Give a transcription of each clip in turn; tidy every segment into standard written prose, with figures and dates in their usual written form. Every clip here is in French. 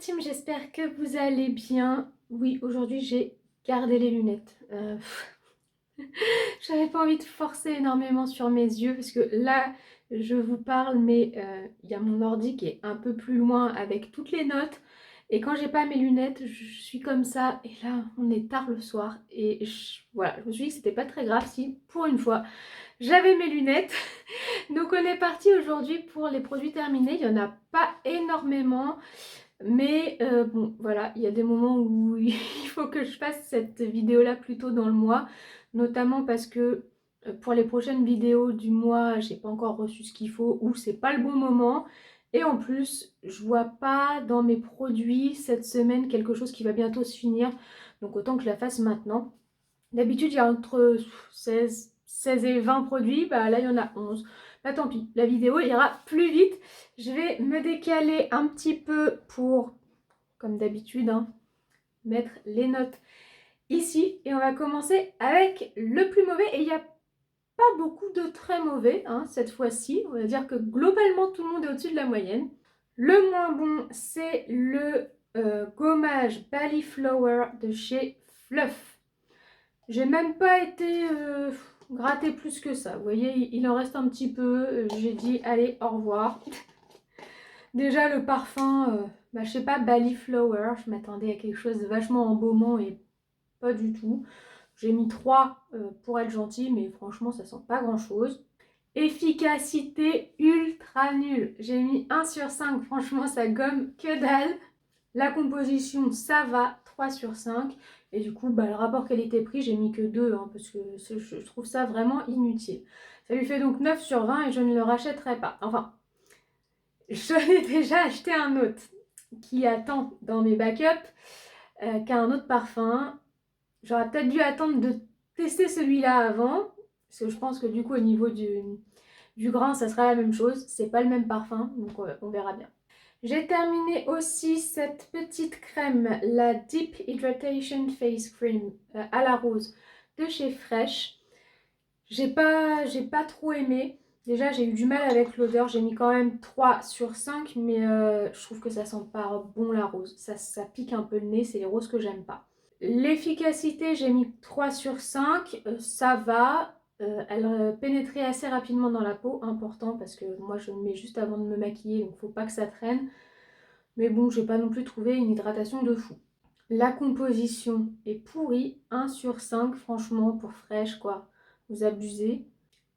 team, j'espère que vous allez bien. Oui, aujourd'hui j'ai gardé les lunettes. J'avais pas envie de forcer énormément sur mes yeux parce que là je vous parle mais il y a mon ordi qui est un peu plus loin avec toutes les notes et quand j'ai pas mes lunettes je suis comme ça et là on est tard le soir et voilà, je me suis dit que c'était pas très grave si pour une fois j'avais mes lunettes. Donc on est parti aujourd'hui pour les produits terminés, il y en a pas énormément. Mais bon, voilà, il y a des moments où il faut que je fasse cette vidéo-là plus tôt dans le mois, notamment parce que pour les prochaines vidéos du mois, j'ai pas encore reçu ce qu'il faut ou c'est pas le bon moment. Et en plus, je vois pas dans mes produits cette semaine quelque chose qui va bientôt se finir, donc autant que je la fasse maintenant. D'habitude, il y a entre 16 et 20 produits, bah là il y en a 11. Bah tant pis, la vidéo ira plus vite. Je vais me décaler un petit peu pour, comme d'habitude, hein, mettre les notes ici. Et on va commencer avec le plus mauvais. Et il n'y a pas beaucoup de très mauvais cette fois-ci. On va dire que globalement tout le monde est au-dessus de la moyenne. Le moins bon, c'est le gommage Ballyflower de chez Fluff. J'ai même pas été gratter plus que ça. Vous voyez, il en reste un petit peu. J'ai dit, allez, au revoir. Déjà, le parfum, je sais pas, Ballyflower. Je m'attendais à quelque chose de vachement embaumant et pas du tout. J'ai mis 3 pour être gentil, mais franchement, ça sent pas grand-chose. Efficacité ultra nulle. J'ai mis 1 sur 5. Franchement, ça gomme que dalle. La composition, ça va, 3 sur 5. Et du coup, le rapport qualité-prix, j'ai mis que 2, parce que je trouve ça vraiment inutile. Ça lui fait donc 9 sur 20 et je ne le rachèterai pas. Enfin, je l'ai déjà acheté un autre qui attend dans mes backups, qui a un autre parfum. J'aurais peut-être dû attendre de tester celui-là avant, parce que je pense que du coup, au niveau du grain, ça sera la même chose. C'est pas le même parfum, donc on verra bien. J'ai terminé aussi cette petite crème, la Deep Hydratation Face Cream à la rose de chez Fresh. J'ai pas trop aimé. Déjà, j'ai eu du mal avec l'odeur. J'ai mis quand même 3 sur 5, mais je trouve que ça sent pas bon la rose. Ça pique un peu le nez, c'est les roses que j'aime pas. L'efficacité, j'ai mis 3 sur 5. Ça va. Elle pénétrait assez rapidement dans la peau, important parce que moi je le mets juste avant de me maquiller, donc faut pas que ça traîne. Mais bon, j'ai pas non plus trouvé une hydratation de fou. La composition est pourrie, 1 sur 5, franchement, pour Fresh, quoi. Vous abusez.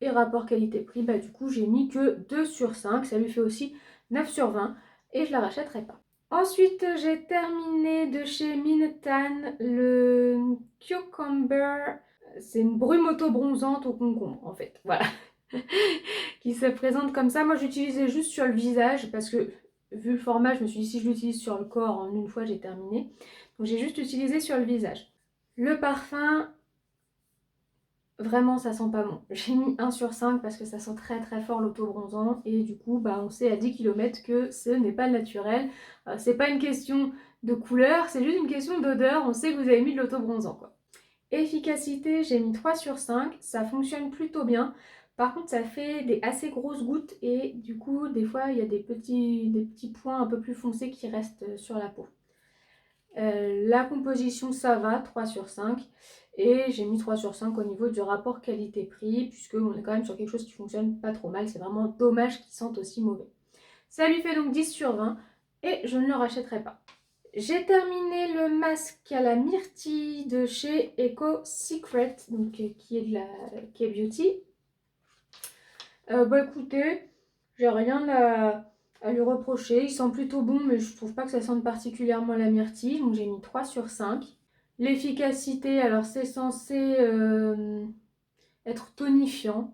Et rapport qualité-prix, du coup, j'ai mis que 2 sur 5. Ça lui fait aussi 9 sur 20. Et je la rachèterai pas. Ensuite, j'ai terminé de chez Minetan le Cucumber. C'est une brume auto-bronzante au concombre, en fait. Voilà. Qui se présente comme ça. Moi, j'utilisais juste sur le visage parce que vu le format, je me suis dit si je l'utilise sur le corps en une fois, j'ai terminé. Donc j'ai juste utilisé sur le visage. Le parfum, vraiment ça sent pas bon. J'ai mis 1 sur 5 parce que ça sent très très fort l'auto-bronzant et du coup on sait à 10 km que ce n'est pas naturel. C'est pas une question de couleur, c'est juste une question d'odeur. On sait que vous avez mis de l'auto-bronzant quoi. Efficacité, j'ai mis 3 sur 5, ça fonctionne plutôt bien. Par contre, ça fait des assez grosses gouttes et du coup, des fois, il y a des petits points un peu plus foncés qui restent sur la peau. La composition, ça va, 3 sur 5. Et j'ai mis 3 sur 5 au niveau du rapport qualité-prix, puisqu'on est quand même sur quelque chose qui fonctionne pas trop mal. C'est vraiment dommage qu'il sente aussi mauvais. Ça lui fait donc 10 sur 20 et je ne le rachèterai pas. J'ai terminé le masque à la myrtille de chez Eco Secret, donc qui est beauty. Écoutez, j'ai rien à lui reprocher. Il sent plutôt bon, mais je trouve pas que ça sente particulièrement la myrtille. Donc j'ai mis 3 sur 5. L'efficacité, alors c'est censé être tonifiant.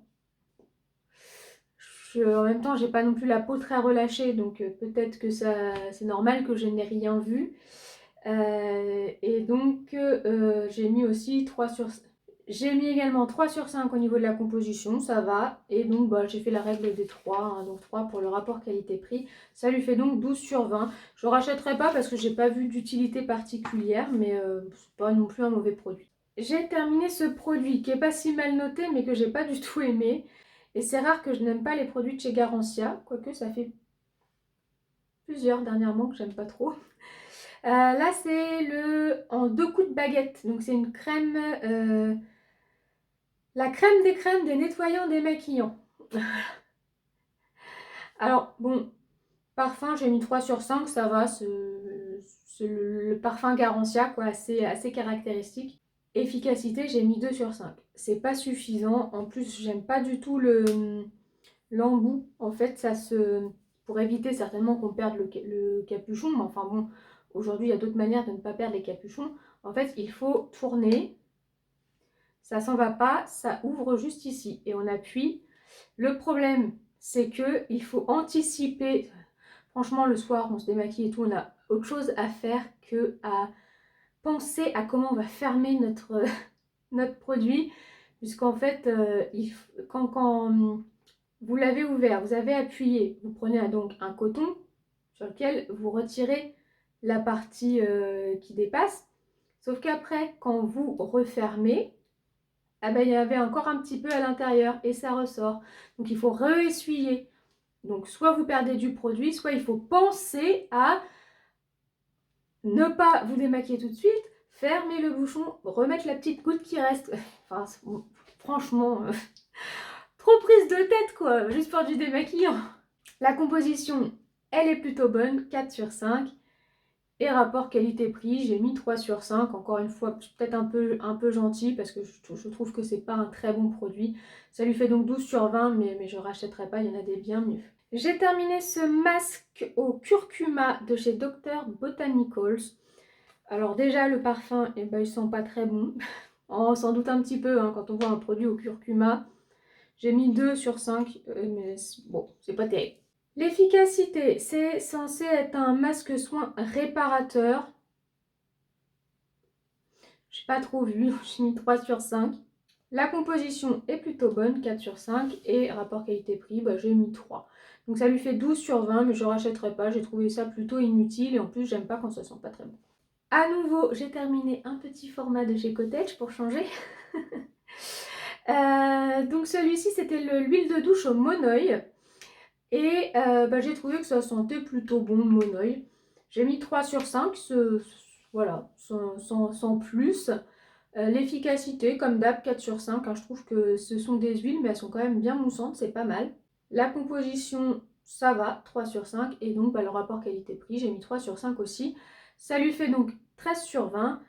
En même temps, j'ai pas non plus la peau très relâchée, donc peut-être que c'est normal que je n'ai rien vu. Et donc j'ai mis aussi 3 sur 5. J'ai mis également 3 sur 5 au niveau de la composition, ça va. Et donc j'ai fait la règle des 3, donc 3 pour le rapport qualité-prix. Ça lui fait donc 12 sur 20. Je ne rachèterai pas parce que j'ai pas vu d'utilité particulière, mais c'est pas non plus un mauvais produit. J'ai terminé ce produit qui est pas si mal noté, mais que j'ai pas du tout aimé. Et c'est rare que je n'aime pas les produits de chez Garancia, quoique ça fait plusieurs dernièrement que j'aime pas trop. Là, c'est le en 2 coups de baguette. Donc, c'est une crème, la crème des crèmes des nettoyants démaquillants. Alors, bon, parfum, j'ai mis 3 sur 5, ça va, c'est le parfum Garancia, quoi, assez caractéristique. Efficacité, j'ai mis 2 sur 5. C'est pas suffisant. En plus, j'aime pas du tout l'embout. En fait, ça se... Pour éviter certainement qu'on perde le capuchon, mais enfin bon, aujourd'hui, il y a d'autres manières de ne pas perdre les capuchons. En fait, il faut tourner. Ça s'en va pas, ça ouvre juste ici. Et on appuie. Le problème, c'est que il faut anticiper. Franchement, le soir, on se démaquille et tout, on a autre chose à faire que à penser à comment on va fermer notre produit. Puisqu'en fait, quand vous l'avez ouvert, vous avez appuyé, vous prenez donc un coton sur lequel vous retirez la partie qui dépasse. Sauf qu'après, quand vous refermez, ah ben, il y avait encore un petit peu à l'intérieur et ça ressort. Donc il faut re-essuyer. Donc soit vous perdez du produit, soit il faut penser à ne pas vous démaquiller tout de suite, fermer le bouchon, remettre la petite goutte qui reste. Enfin, franchement, trop prise de tête quoi, juste pour du démaquillant. La composition, elle est plutôt bonne, 4 sur 5. Et rapport qualité-prix, j'ai mis 3 sur 5. Encore une fois, peut-être un peu gentil parce que je trouve que c'est pas un très bon produit. Ça lui fait donc 12 sur 20, mais je rachèterai pas, il y en a des bien mieux. J'ai terminé ce masque au curcuma de chez Dr. Botanicals. Alors déjà, le parfum, eh ben, il sent pas très bon. On s'en doute un petit peu hein, quand on voit un produit au curcuma. J'ai mis 2 sur 5, mais bon, c'est pas terrible. L'efficacité, c'est censé être un masque soin réparateur. J'ai pas trop vu, j'ai mis 3 sur 5. La composition est plutôt bonne, 4 sur 5. Et rapport qualité-prix, bah, j'ai mis 3. Donc ça lui fait 12 sur 20, mais je ne rachèterai pas. J'ai trouvé ça plutôt inutile et en plus, j'aime pas quand ça sent pas très bon. À nouveau, j'ai terminé un petit format de chez Cottage pour changer. Donc celui-ci, c'était l'huile de douche au monoï. Et bah, j'ai trouvé que ça sentait plutôt bon, monoï. J'ai mis 3 sur 5, voilà, sans plus. L'efficacité, comme d'hab, 4 sur 5. Hein, je trouve que ce sont des huiles, mais elles sont quand même bien moussantes, c'est pas mal. La composition, ça va, 3 sur 5. Et donc, bah, le rapport qualité-prix, j'ai mis 3 sur 5 aussi. Ça lui fait donc 13 sur 20.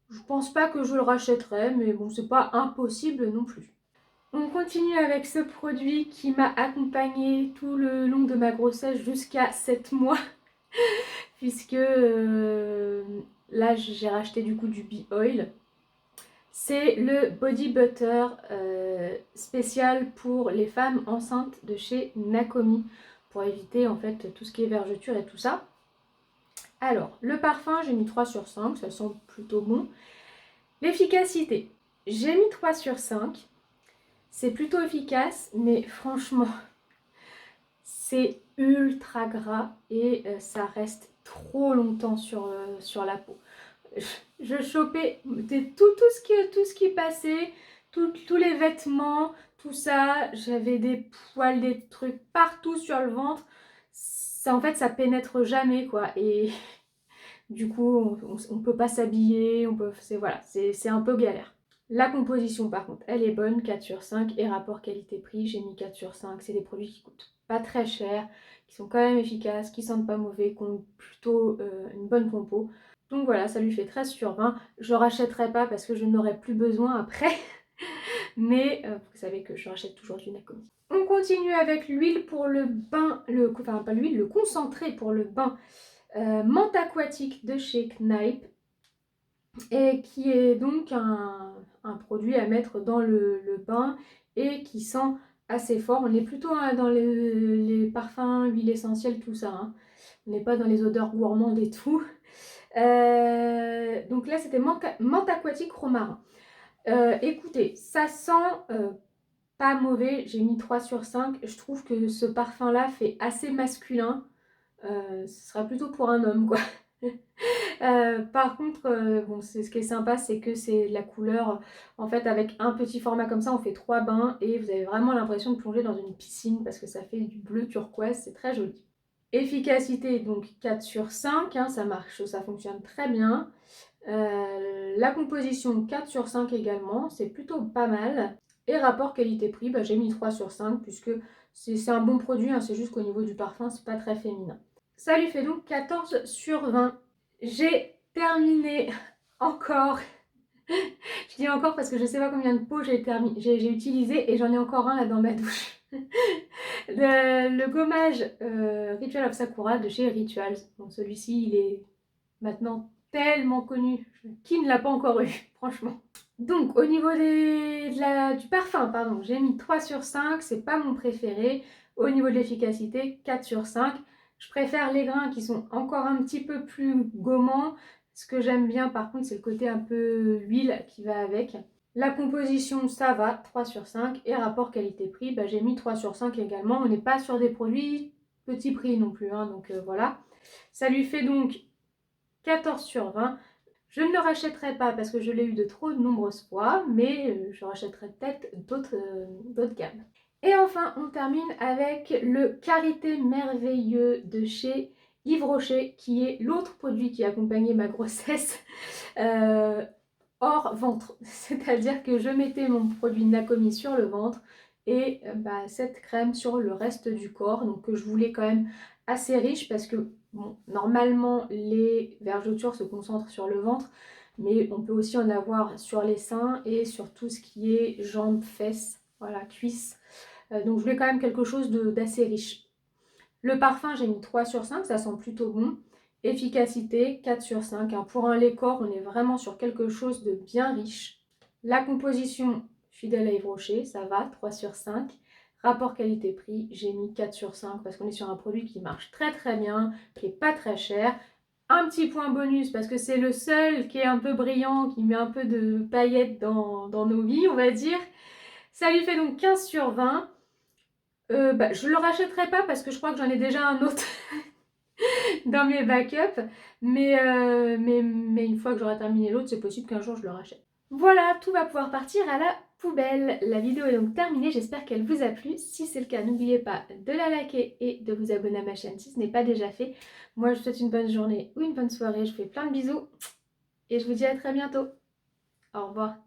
Je pense pas que je le rachèterai, mais bon, c'est pas impossible non plus. On continue avec ce produit qui m'a accompagnée tout le long de ma grossesse jusqu'à 7 mois. Puisque là, j'ai racheté du coup du Bee Oil. C'est le Body Butter spécial pour les femmes enceintes de chez Nakomi. Pour éviter en fait tout ce qui est vergeture et tout ça. Alors, le parfum, j'ai mis 3 sur 5. Ça sent plutôt bon. L'efficacité, j'ai mis 3 sur 5. C'est plutôt efficace, mais franchement, c'est ultra gras et ça reste trop longtemps sur la peau. Je chopais tout ce qui passait, tous les vêtements, tout ça. J'avais des poils, des trucs partout sur le ventre. Ça, en fait, ça pénètre jamais, quoi. Et du coup, on peut pas s'habiller, c'est un peu galère. La composition par contre, elle est bonne, 4 sur 5 et rapport qualité-prix, j'ai mis 4 sur 5. C'est des produits qui coûtent pas très cher, qui sont quand même efficaces, qui sentent pas mauvais, qui ont plutôt une bonne compo. Donc voilà, ça lui fait 13 sur 20. Je rachèterai pas parce que je n'aurai plus besoin après. Mais vous savez que je rachète toujours du Nakomi. On continue avec l'huile pour le bain, enfin pas l'huile, le concentré pour le bain menthe aquatique de chez Knipe. Et qui est donc un produit à mettre dans le bain et qui sent assez fort. On est plutôt dans les parfums, huiles essentielles, tout ça. Hein. On n'est pas dans les odeurs gourmandes et tout. Donc là, c'était menthe aquatique romarin. Écoutez, ça sent pas mauvais. J'ai mis 3 sur 5. Je trouve que ce parfum-là fait assez masculin. Ce sera plutôt pour un homme, quoi. Par contre, bon, ce qui est sympa, c'est que c'est la couleur, en fait, avec un petit format comme ça, on fait 3 bains et vous avez vraiment l'impression de plonger dans une piscine parce que ça fait du bleu turquoise, c'est très joli. Efficacité, donc 4 sur 5, hein, ça marche, ça fonctionne très bien. La composition 4 sur 5 également, c'est plutôt pas mal. Et rapport qualité-prix, bah, j'ai mis 3 sur 5 puisque c'est un bon produit, hein, c'est juste qu'au niveau du parfum, c'est pas très féminin. Ça lui fait donc 14 sur 20. J'ai terminé encore. Je dis encore parce que je sais pas combien de pots j'ai utilisé et j'en ai encore un là dans ma douche. Le gommage Ritual of Sakura de chez Rituals. Donc celui-ci, il est maintenant tellement connu. Qui ne l'a pas encore eu, franchement. Donc au niveau du parfum, pardon, j'ai mis 3 sur 5, c'est pas mon préféré. Au niveau de l'efficacité, 4 sur 5. Je préfère les grains qui sont encore un petit peu plus gommants. Ce que j'aime bien par contre, c'est le côté un peu huile qui va avec. La composition, ça va, 3 sur 5. Et rapport qualité-prix, bah, j'ai mis 3 sur 5 également. On n'est pas sur des produits petit prix non plus, hein, donc voilà. Ça lui fait donc 14 sur 20. Je ne le rachèterai pas parce que je l'ai eu de trop nombreuses fois, mais je rachèterai peut-être d'autres gammes. Et enfin, on termine avec le Karité Merveilleux de chez Yves Rocher, qui est l'autre produit qui accompagnait ma grossesse hors ventre. C'est-à-dire que je mettais mon produit Nakomi sur le ventre et cette crème sur le reste du corps. Donc je voulais quand même assez riche parce que bon, normalement les vergetures se concentrent sur le ventre, mais on peut aussi en avoir sur les seins et sur tout ce qui est jambes, fesses, voilà, cuisses. Donc je voulais quand même quelque chose d'assez riche. Le parfum, j'ai mis 3 sur 5, ça sent plutôt bon. Efficacité, 4 sur 5. Hein. Pour un lait corps, on est vraiment sur quelque chose de bien riche. La composition, fidèle à Yves Rocher, ça va, 3 sur 5. Rapport qualité-prix, j'ai mis 4 sur 5 parce qu'on est sur un produit qui marche très très bien, qui n'est pas très cher. Un petit point bonus parce que c'est le seul qui est un peu brillant, qui met un peu de paillettes dans nos vies, on va dire. Ça lui fait donc 15 sur 20. Je le rachèterai pas parce que je crois que j'en ai déjà un autre dans mes backups. Mais une fois que j'aurai terminé l'autre, c'est possible qu'un jour je le rachète. Voilà, tout va pouvoir partir à la poubelle. La vidéo est donc terminée, j'espère qu'elle vous a plu. Si c'est le cas, n'oubliez pas de la liker et de vous abonner à ma chaîne si ce n'est pas déjà fait. Moi, je vous souhaite une bonne journée ou une bonne soirée. Je vous fais plein de bisous et je vous dis à très bientôt. Au revoir.